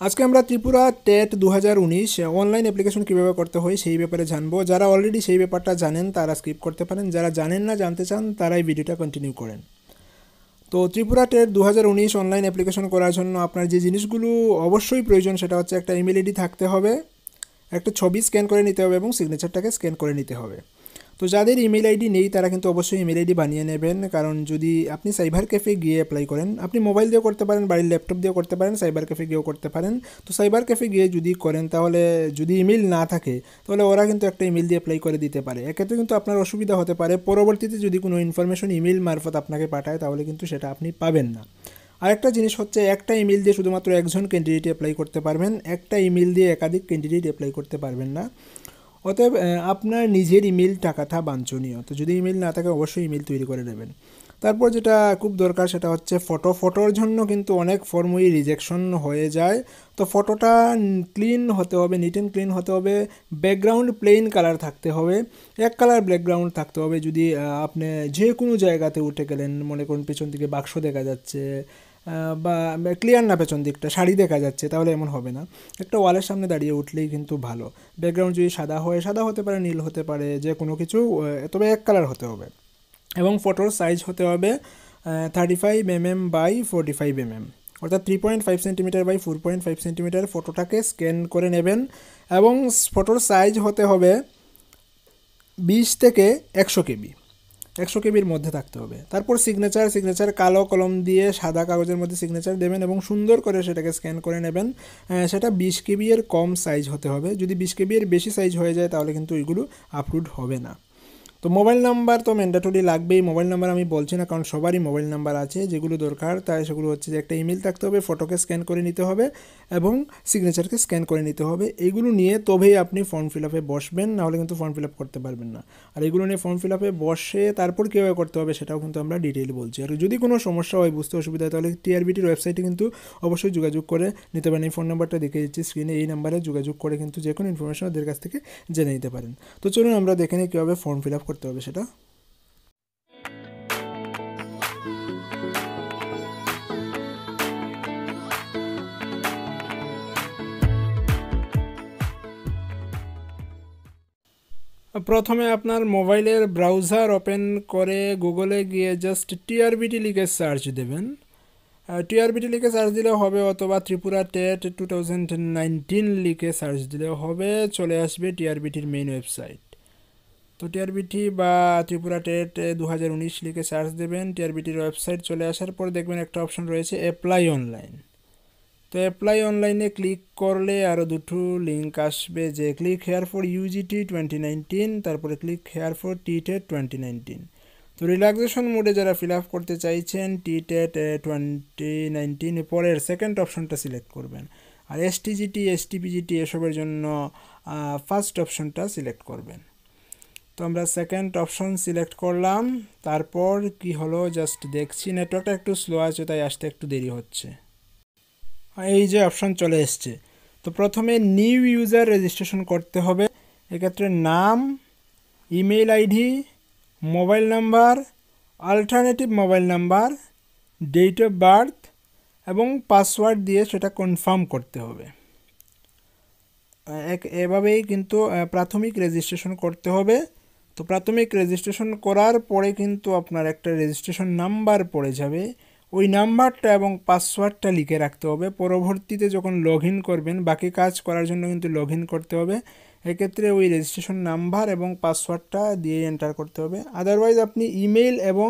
আজকে আমরা Tripura TET 2019 online application কীভাবে করতে হয় সেই ব্যাপারে জানবো। যারা অলরেডি সেই ব্যাপারটা জানেন তারা স্কিপ করতে পারেন, যারা জানেন না জানতে চান তারাই ভিডিওটা কন্টিনিউ করেন। তো ত্রিপুরা টেট 2019 অনলাইন অ্যাপ্লিকেশন করার জন্য আপনার যে জিনিসগুলো অবশ্যই প্রয়োজন সেটা হচ্ছে একটা ইমেল আইডি থাকতে হবে, একটা ছবি স্ক্যান করে নিতে হবে এবং সিগনেচারটাকে স্ক্যান করে নিতে হবে। তো যাদের ইমেল আইডি নেই তারা কিন্তু অবশ্যই ইমেল আইডি বানিয়ে নেবেন, কারণ যদি আপনি সাইবার ক্যাফে গিয়ে অ্যাপ্লাই করেন, আপনি মোবাইল দিয়েও করতে পারেন, বাড়ির ল্যাপটপ দিয়েও করতে পারেন, সাইবার ক্যাফে গিয়েও করতে পারেন। তো সাইবার ক্যাফে গিয়ে যদি করেন তাহলে যদি ইমেল না থাকে তাহলে ওরা কিন্তু একটা ইমেল দিয়ে অ্যাপ্লাই করে দিতে পারে। এক্ষেত্রে কিন্তু আপনার অসুবিধা হতে পারে, পরবর্তীতে যদি কোনো ইনফরমেশন ইমেল মারফত আপনাকে পাঠায় তাহলে কিন্তু সেটা আপনি পাবেন না। আরেকটা জিনিস হচ্ছে, একটা ইমেল দিয়ে শুধুমাত্র একজন ক্যান্ডিডেট অ্যাপ্লাই করতে পারবেন, একটা ইমেল দিয়ে একাধিক ক্যান্ডিডেট অ্যাপ্লাই করতে পারবেন না। অতএব আপনার নিজের ইমেল টাকাটা বাঞ্ছনীয়। তো যদি ইমেল না থাকে অবশ্যই ইমেল তৈরি করে নেবেন। তারপর যেটা খুব দরকার সেটা হচ্ছে ফটোর জন্য কিন্তু অনেক ফর্মই রিজেকশন হয়ে যায়। তো ফটোটা ক্লিন হতে হবে, নিট অ্যান্ড ক্লিন হতে হবে, ব্যাকগ্রাউন্ড প্লেন কালার থাকতে হবে, এক কালার ব্যাকগ্রাউন্ড থাকতে হবে। যদি আপনি যে কোনো জায়গাতে উঠে গেলেন, মনে করুন পেছন দিকে বাক্স দেখা যাচ্ছে বা ক্লিয়ার না পেছন দিকটা শাড়ি দেখা যাচ্ছে, তাহলে এমন হবে না। একটা ওয়ালের সামনে দাঁড়িয়ে উঠলেই কিন্তু ভালো। ব্যাকগ্রাউন্ড যদি সাদা হয়, সাদা হতে পারে, নীল হতে পারে, যে কোনো কিছু, তবে এক কালার হতে হবে। এবং ফটোর সাইজ হতে হবে 35 mm বাই 45 mm, অর্থাৎ 3.5 সেন্টিমিটার বাই 4.5 সেন্টিমিটার। ফটোটাকে স্ক্যান করে নেবেন এবং ফটোর সাইজ হতে হবে 20 থেকে 100 কেবি, 100 কেবির মধ্যে থাকতে হবে। তারপর সিগনেচার কালো কলম দিয়ে সাদা কাগজের মধ্যে সিগনেচার দেবেন এবং সুন্দর করে সেটাকে স্ক্যান করে নেবেন। সেটা 20 কেবি এর কম সাইজ হতে হবে। যদি 20 কেবি এর বেশি সাইজ হয়ে যায় তাহলে কিন্তু ওইগুলো আপলোড হবে না। তো মোবাইল নাম্বার তো ম্যান্ডেটরি লাগবেই। মোবাইল নাম্বার আমি বলছি না, কারণ সবারই মোবাইল নাম্বার আছে। যেগুলো দরকার তাই সেগুলো হচ্ছে যে একটা ইমেল থাকতে হবে, ফটোকে স্ক্যান করে নিতে হবে এবং সিগনেচারকে স্ক্যান করে নিতে হবে। এইগুলো নিয়ে তবেই আপনি ফর্ম ফিল আপে বসবেন, নাহলে কিন্তু ফর্ম ফিল আপ করতে পারবেন না। আর এগুলো নিয়ে ফর্ম ফিল আপে বসে তারপর কীভাবে করতে হবে সেটাও কিন্তু আমরা ডিটেইল বলছি। আর যদি কোনো সমস্যা হয়, বুঝতে অসুবিধা হয়, তাহলে টিআরবিটির ওয়েবসাইটে কিন্তু অবশ্যই যোগাযোগ করে নিতে পারেন। এই ফোন নাম্বারটা দেখে দিচ্ছি স্ক্রিনে, এই নাম্বারে যোগাযোগ করে কিন্তু যে কোনো ইনফরমেশন ওদের কাছ থেকে জেনে নিতে পারেন। তো চলুন আমরা দেখে নিই কীভাবে ফর্ম ফিল আপ করতে হবে সেটা। প্রথমে আপনার মোবাইলের ব্রাউজার ওপেন করে গুগলে গিয়ে জাস্ট টিআরবিটি লিখে সার্চ দেবেন। টিআরবিটি লিখে সার্চ দিলেও হবে, অথবা ত্রিপুরা টেট 2019 লিখে সার্চ দিলেও হবে, চলে আসবে টিআরবিটির মেইন ওয়েবসাইট। তো টিআরবিটি বা ত্রিপুরা টেট 2019 লিখে সার্চ দেবেন। টিআরবিটির ওয়েবসাইট চলে আসার পর দেখবেন একটা অপশন রয়েছে অ্যাপ্লাই অনলাইন। তো অ্যাপ্লাই অনলাইনে ক্লিক করলে আরও দুটো লিঙ্ক আসবে, যে ক্লিক হেয়ার ফর ইউজিটি 2019, তারপরে ক্লিক হেয়ার ফর টিটেট 2019। তো রিল্যাক্সেশন মোডে যারা ফিল আপ করতে চাইছেন টিটেট 2019 পরের সেকেন্ড অপশনটা সিলেক্ট করবেন। আর এসটিজিটি এসটিপিজিটি এসবের জন্য ফার্স্ট অপশনটা সিলেক্ট করবেন। তো আমরা সেকেন্ড অপশন সিলেক্ট করলাম। তারপর কি হলো জাস্ট দেখছি, নেটওয়ার্কটা একটু স্লো আছে তাই আসতে একটু দেরি হচ্ছে। এই যে অপশন চলে এসছে। তো প্রথমে নিউ ইউজার রেজিস্ট্রেশন করতে হবে। এক্ষেত্রে নাম, email ID, mobile number, alternative mobile number, date of birth এবং পাসওয়ার্ড দিয়ে সেটা কনফার্ম করতে হবে। এভাবেই কিন্তু প্রাথমিক রেজিস্ট্রেশন করতে হবে। তো প্রাথমিক রেজিস্ট্রেশন করার পরে কিন্তু আপনার একটা রেজিস্ট্রেশন নাম্বার পড়ে যাবে, ওই নাম্বারটা এবং পাসওয়ার্ডটা লিখে রাখতে হবে। পরবর্তীতে যখন লগ ইন করবেন, বাকি কাজ করার জন্য কিন্তু লগ ইন করতে হবে, এক্ষেত্রে ওই রেজিস্ট্রেশন নাম্বার এবং পাসওয়ার্ডটা দিয়ে এন্টার করতে হবে। আদারওয়াইজ আপনি ইমেল এবং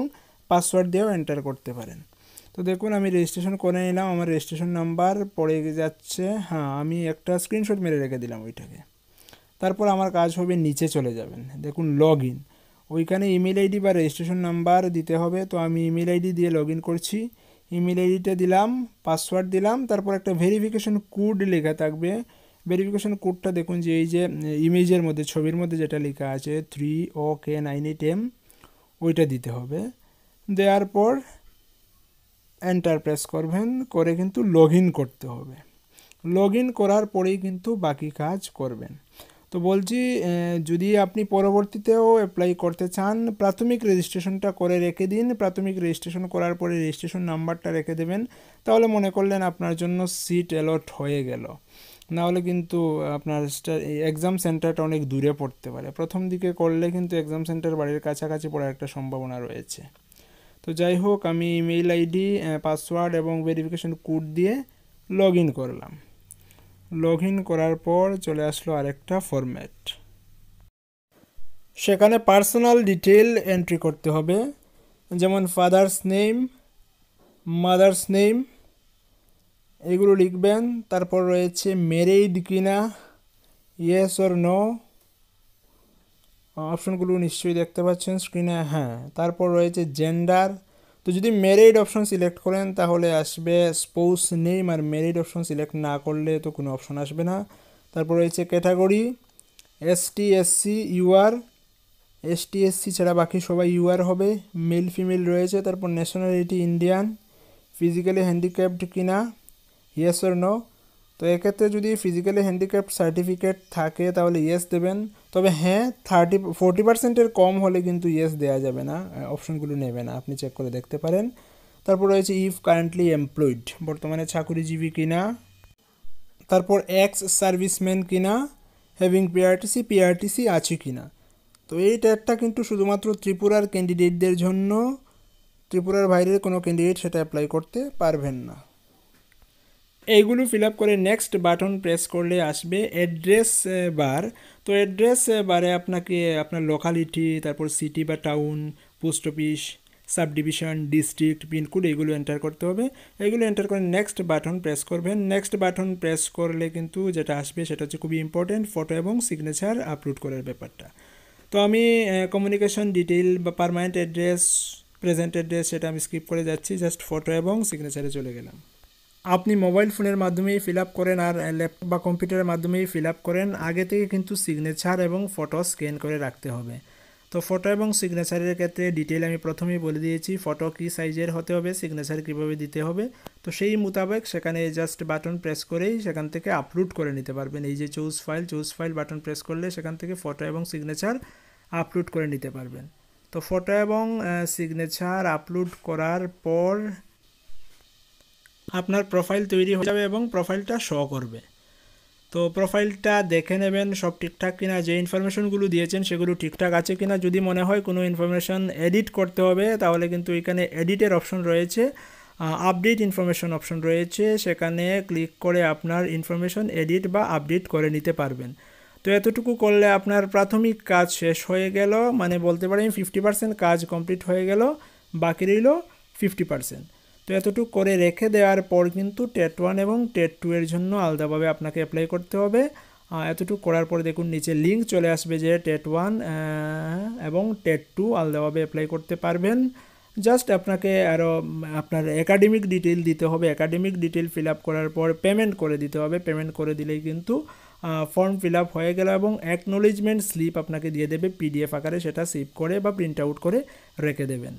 পাসওয়ার্ড দিয়েও এন্টার করতে পারেন। তো দেখুন আমি রেজিস্ট্রেশন করে নিলাম, আমার রেজিস্ট্রেশন নাম্বার পড়ে যাচ্ছে। হ্যাঁ, আমি একটা স্ক্রিনশট মেরে রেখে দিলাম ওইটাকে। তারপর আমার কাজ হবে নিচে চলে যাবেন, দেখুন লগ ইন, ওইখানে ইমেল আইডি বা রেজিস্ট্রেশন নাম্বার দিতে হবে। তো আমি ইমেল আইডি দিয়ে লগ ইন করছি, ইমেল আইডিটা দিলাম, পাসওয়ার্ড দিলাম, তারপর একটা ভেরিফিকেশন কোড লেখা থাকবে। ভেরিফিকেশন কোডটা দেখুন যে এই যে ইমেজের মধ্যে, ছবির মধ্যে যেটা লেখা আছে 3OK98M, ওইটা দিতে হবে। দেওয়ার পর এন্টার প্রেস করবেন, করে কিন্তু লগ ইন করতে হবে। লগ ইন করার পরেই কিন্তু বাকি কাজ করবেন। তো তো বলছি যদি আপনি পরবর্তীতেও অ্যাপ্লাই করতে চান প্রাথমিক রেজিস্ট্রেশনটা করে রেখে দিন। প্রাথমিক রেজিস্ট্রেশন করার পরে রেজিস্ট্রেশন নাম্বারটা রেখে দেবেন, তাহলে মনে করলেন আপনার জন্য সিট অ্যালট হয়ে গেল। নাহলে কিন্তু আপনার এক্সাম সেন্টারটা অনেক দূরে পড়তে পারে। প্রথম দিকে করলে কিন্তু এক্সাম সেন্টার বাড়ির কাছাকাছি পড়ার একটা সম্ভাবনা রয়েছে। তো যাই হোক, আমি ইমেইল আইডি, পাসওয়ার্ড এবং ভেরিফিকেশন কোড দিয়ে লগ ইন করলাম। লগ ইন করার পর চলে আসলো আরেকটা ফরম্যাট। সেখানে পার্সোনাল ডিটেল এন্ট্রি করতে হবে, যেমন ফাদার্স নেম, মাদার্স নেম, এগুলো লিখবেন। তারপর রয়েছে ম্যারিড কিনা, ইয়েস অর নো, অপশনগুলো নিশ্চয়ই দেখতে পাচ্ছেন স্ক্রিনে। হ্যাঁ, তারপর রয়েছে জেন্ডার। তো যদি ম্যারিড অপশন সিলেক্ট করেন তাহলে আসবে স্পৌস নেম, আর ম্যারিড অপশন সিলেক্ট না করলে তো কোনো অপশন আসবে না। তারপর রয়েছে category, ST SC UR, ST SC ছাড়া বাকি সবাই ইউআর হবে। মেল ফিমেল রয়েছে। তারপর ন্যাশনালিটি ইন্ডিয়ান, ফিজিক্যালি হ্যান্ডিক্যাপড কিনা, ইয়েস অর নো। তো এক্ষেত্রে যদি ফিজিক্যালি হ্যান্ডিক্যাপড সার্টিফিকেট থাকে তাহলে ইয়েস দেবেন। তবে হ্যাঁ, 40% কম হলে কিন্তু ইয়েস দেওয়া যাবে না, অপশনগুলো নেবে না, আপনি চেক করে দেখতে পারেন। তারপর রয়েছে ইফ কারেন্টলি এমপ্লয়েড, বর্তমানে চাকুরিজীবী কিনা। তারপর এক্স সার্ভিসম্যান কিনা, হ্যাভিং পিআরটিসি আছে কিনা। তো এই ট্যাগটা কিন্তু শুধুমাত্র ত্রিপুরার ক্যান্ডিডেটদের জন্য, ত্রিপুরার বাইরের কোনো ক্যান্ডিডেট সেটা অ্যাপ্লাই করতে পারবেন না। এইগুলো ফিল আপ করে নেক্সট বাটন প্রেস করলে আসবে অ্যাড্রেস বার। তো অ্যাড্রেস বারে আপনাকে আপনার লোকালিটি, তারপর সিটি বা town, post office, sub division, district, pincode এগুলো এন্টার করতে হবে। এগুলো এন্টার করে নেক্সট বাটন প্রেস করবেন। নেক্সট বাটন প্রেস করলে কিন্তু যেটা আসবে সেটা হচ্ছে খুবই ইম্পর্টেন্ট, ফটো এবং সিগনেচার আপলোড করার ব্যাপারটা। তো আমি কমিউনিকেশন ডিটেইল বা পার্মানেন্ট অ্যাড্রেস, প্রেজেন্ট অ্যাড্রেস সেটা আমি স্কিপ করে যাচ্ছি, জাস্ট ফটো এবং সিগনেচারে চলে গেলাম। আপনি মোবাইল ফোনের মাধ্যমেই ফিল আপ করেন আর ল্যাপটপ বা কম্পিউটারের মাধ্যমেই ফিল আপ করেন, আগে থেকে কিন্তু সিগনেচার এবং ফটো স্ক্যান করে রাখতে হবে। তো ফটো এবং সিগনেচারের ক্ষেত্রে ডিটেইল আমি প্রথমেই বলে দিয়েছি, ফটো কী সাইজের হতে হবে, সিগনেচার কীভাবে দিতে হবে। তো সেই মোতাবেক সেখানে জাস্ট বাটন প্রেস করেই সেখান থেকে আপলোড করে নিতে পারবেন। এই যে চুজ ফাইল বাটন প্রেস করলে সেখান থেকে ফটো এবং সিগনেচার আপলোড করে নিতে পারবেন। তো ফটো এবং সিগনেচার আপলোড করার পর আপনার প্রোফাইল তৈরি হয়ে যাবে এবং প্রোফাইলটা শো করবে। তো প্রোফাইলটা দেখে নেবেন সব ঠিকঠাক কিনা, যে ইনফরমেশনগুলো দিয়েছেন সেগুলো ঠিকঠাক আছে কিনা। যদি মনে হয় কোনো ইনফরমেশন এডিট করতে হবে তাহলে কিন্তু এখানে এডিটের অপশন রয়েছে, আপডেট ইনফরমেশন অপশন রয়েছে, সেখানে ক্লিক করে আপনার ইনফরমেশন এডিট বা আপডেট করে নিতে পারবেন। তো এতটুকু করলে আপনার প্রাথমিক কাজ শেষ হয়ে গেল, মানে বলতে পারেন 50% কাজ কমপ্লিট হয়ে গেল, বাকি রইল 50%। তো এতটুকু করে রেখে দেওয়ার পর কিন্তু টেট 1 এবং টেট 2 এর জন্য আলাদাভাবে আপনাকে অ্যাপ্লাই করতে হবে। এতটুকু করার পর দেখুন নিচে লিঙ্ক চলে আসবে যে টেট 1 এবং টেট 2 আলাদাভাবে অ্যাপ্লাই করতে পারবেন। জাস্ট আপনাকে আরও আপনার একাডেমিক ডিটেল দিতে হবে। একাডেমিক ডিটেল ফিল আপ করার পর পেমেন্ট করে দিতে হবে। পেমেন্ট করে দিলেই কিন্তু ফর্ম ফিল আপ হয়ে গেল এবং অ্যাকনোলেজমেন্ট স্লিপ আপনাকে দিয়ে দেবে পিডিএফ আকারে, সেটা সেভ করে বা প্রিন্ট আউট করে রেখে দেবেন।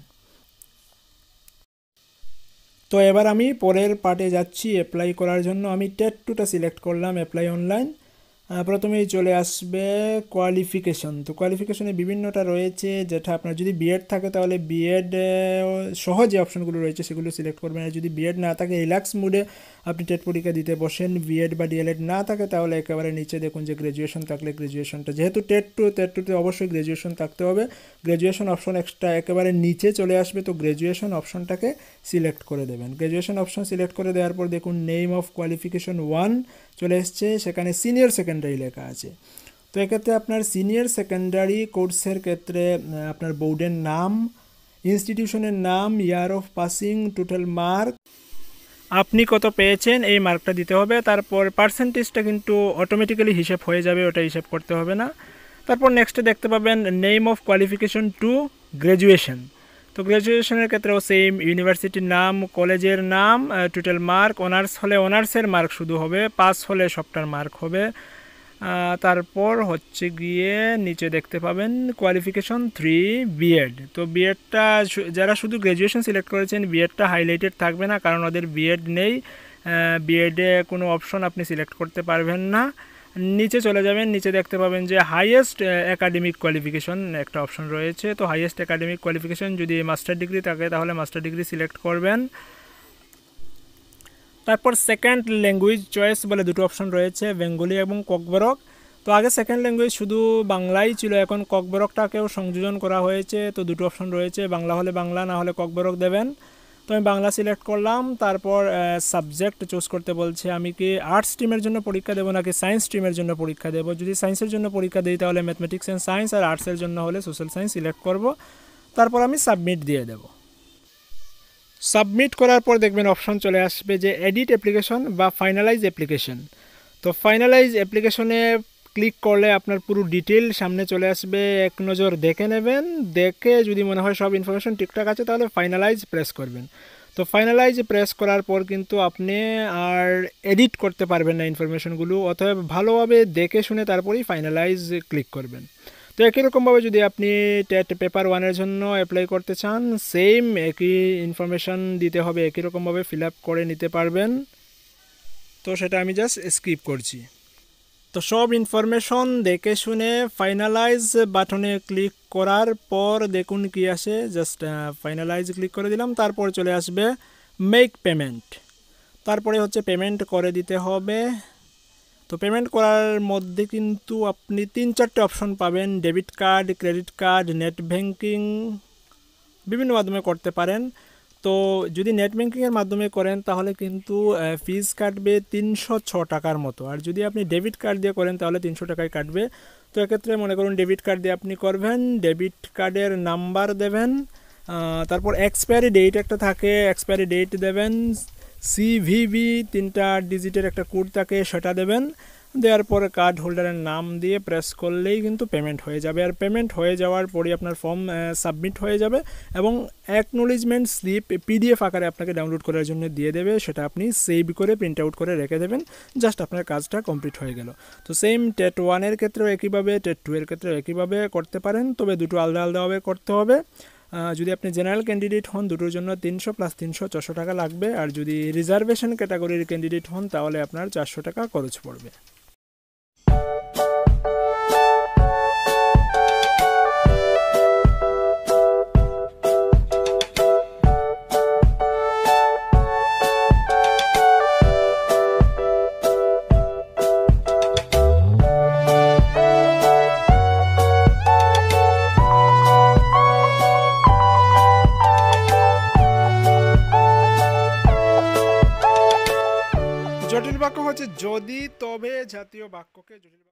তো এবার আমি পরের পার্টে যাচ্ছি অ্যাপ্লাই করার জন্য। আমি টেট 2টা সিলেক্ট করলাম, অ্যাপ্লাই অনলাইন। প্রথমেই চলে আসবে কোয়ালিফিকেশন। তো কোয়ালিফিকেশনে বিভিন্নটা রয়েছে, যেটা আপনার যদি বিএড থাকে তাহলে বিএড সহ যে অপশনগুলো রয়েছে সেগুলো সিলেক্ট করবেন। আর যদি বিএড না থাকে, রিল্যাক্স মুডে আপনি টেট পরীক্ষা দিতে বসেন, বিএড বা ডিএলএড না থাকে তাহলে একেবারে নিচে দেখুন যে গ্র্যাজুয়েশন থাকলে গ্র্যাজুয়েশনটা, যেহেতু টেট 2তে অবশ্যই গ্র্যাজুয়েশন থাকতে হবে, গ্র্যাজুয়েশন অপশন এক্সট্রা একেবারে নিচে চলে আসবে। তো গ্র্যাজুয়েশন অপশনটাকে সিলেক্ট করে দেবেন। গ্র্যাজুয়েশন অপশন সিলেক্ট করে দেওয়ার পর দেখুন নেম অফ কোয়ালিফিকেশন 1 চলে এসছে, সেখানে সিনিয়র সেকেন্ডারি লেখা আছে। তো এক্ষেত্রে আপনার সিনিয়র সেকেন্ডারি কোর্সের ক্ষেত্রে আপনার বোর্ডের নাম, ইনস্টিটিউশনের নাম, year of passing, total mark, আপনি কত পেয়েছেন এই মার্কটা দিতে হবে। তারপর পার্সেন্টেজটা কিন্তু অটোমেটিক্যালি হিসেব হয়ে যাবে, ওটা হিসেব করতে হবে না। তারপর নেক্সটে দেখতে পাবেন name of qualification two graduation. তো গ্র্যাজুয়েশনের ক্ষেত্রেও সেম, ইউনিভার্সিটির নাম, কলেজের নাম, টোটাল মার্ক, অনার্স হলে অনার্সের মার্ক শুধু হবে, পাস হলে সবটার মার্ক হবে। তারপর হচ্ছে গিয়ে নিচে দেখতে পাবেন কোয়ালিফিকেশন 3 বিএড। তো বিএডটা যারা শুধু গ্র্যাজুয়েশন সিলেক্ট করেছেন বিএডটা হাইলাইটেড থাকবে না, কারণ ওদের বিএড নেই, বিএডে কোনো অপশন আপনি সিলেক্ট করতে পারবেন না। নিচে চলে যাবেন, নিচে দেখতে পাবেন যে হাইয়েস্ট একাডেমিক কোয়ালিফিকেশন একটা অপশন রয়েছে। তো হাইয়েস্ট একাডেমিক কোয়ালিফিকেশন যদি মাস্টার ডিগ্রি থাকে তাহলে মাস্টার ডিগ্রি সিলেক্ট করবেন। তারপর সেকেন্ড ল্যাঙ্গুয়েজ চয়েস বলে দুটো অপশন রয়েছে, বেঙ্গলি এবং ককবরক। তো আগে সেকেন্ড ল্যাঙ্গুয়েজ শুধু বাংলাই ছিল, এখন ককবরকটাকেও সংযোজন করা হয়েছে। তো দুটো অপশন রয়েছে, বাংলা হলে বাংলা, না হলে ককবরক দেবেন। তো আমি বাংলা সিলেক্ট করলাম। তারপর সাবজেক্ট চুজ করতে বলছে, আমি কি আর্টস স্ট্রিমের জন্য পরীক্ষা দেবো নাকি সায়েন্স স্ট্রিমের জন্য পরীক্ষা দেবো। যদি সায়েন্সের জন্য পরীক্ষা দিই তাহলে ম্যাথমেটিক্স অ্যান্ড সায়েন্স, আর আর্টসের জন্য হলে সোশ্যাল সায়েন্স সিলেক্ট করব। তারপর আমি সাবমিট দিয়ে দেবো। সাবমিট করার পর দেখবেন অপশন চলে আসবে যে এডিট অ্যাপ্লিকেশন বা ফাইনালাইজ অ্যাপ্লিকেশন। তো ফাইনালাইজ অ্যাপ্লিকেশনে ক্লিক করলে আপনার পুরো ডিটেল সামনে চলে আসবে, এক নজর দেখে নেবেন। দেখে যদি মনে হয় সব ইনফরমেশন ঠিকঠাক আছে তাহলে ফাইনালাইজ প্রেস করবেন। তো ফাইনালাইজ প্রেস করার পর কিন্তু আপনি আর এডিট করতে পারবেন না ইনফরমেশনগুলো, অতএব ভালোভাবে দেখে শুনে তারপরেই ফাইনালাইজ ক্লিক করবেন। তো একই রকমভাবে যদি আপনি টেট পেপার 1-এর জন্য অ্যাপ্লাই করতে চান, সেম একই ইনফরমেশান দিতে হবে, একই রকমভাবে ফিল আপ করে নিতে পারবেন। তো সেটা আমি জাস্ট স্কিপ করছি। তো সব ইনফরমেশন দেখে শুনে ফাইনালাইজ বাটনে ক্লিক করার পর দেখুন কি আসে, জাস্ট ফাইনালাইজ ক্লিক করে দিলাম। তারপর চলে আসবে মেক পেমেন্ট। তারপরে হচ্ছে পেমেন্ট করে দিতে হবে। তো পেমেন্ট করার মধ্যে কিন্তু আপনি 3-4টে অপশন পাবেন, debit card, credit card, net banking, বিভিন্ন মাধ্যমে করতে পারেন। তো যদি নেট ব্যাঙ্কিংয়ের মাধ্যমে করেন তাহলে কিন্তু ফিজ কাটবে 306 টাকার মতো, আর যদি আপনি ডেবিট কার্ড দিয়ে করেন তাহলে 300 টাকায় কাটবে। তো এক্ষেত্রে মনে করুন ডেবিট কার্ড দিয়ে আপনি করবেন, ডেবিট কার্ডের নাম্বার দেবেন, তারপর এক্সপায়ারি ডেট একটা থাকে, এক্সপায়ারি ডেট দেবেন, সিভিভি 3টা ডিজিটের একটা কোড থাকে সেটা দেবেন। দেওয়ার পরে কার্ড হোল্ডারের নাম দিয়ে প্রেস করলেই কিন্তু পেমেন্ট হয়ে যাবে। আর পেমেন্ট হয়ে যাওয়ার পরই আপনার ফর্ম সাবমিট হয়ে যাবে এবং অ্যাকনোলেজমেন্ট স্লিপ পিডিএফ আকারে আপনাকে ডাউনলোড করার জন্য দিয়ে দেবে, সেটা আপনি সেভ করে প্রিন্ট আউট করে রেখে দেবেন। জাস্ট আপনার কাজটা কমপ্লিট হয়ে গেল। তো সেম টেট 1-এর ক্ষেত্রেও একইভাবে, টেট 2-এর ক্ষেত্রেও একইভাবে করতে পারেন, তবে দুটো আলাদা আলাদাভাবে করতে হবে। যদি আপনি জেনারেল ক্যান্ডিডেট হন দুটোর জন্য 300 + 300 400 টাকা লাগবে, আর যদি রিজার্ভেশন ক্যাটাগরির ক্যান্ডিডেট হন তাহলে আপনার 400 টাকা খরচ পড়বে। জটিল বাক্য হচ্ছে যদি, তবে জাতীয় বাক্যকে জটিল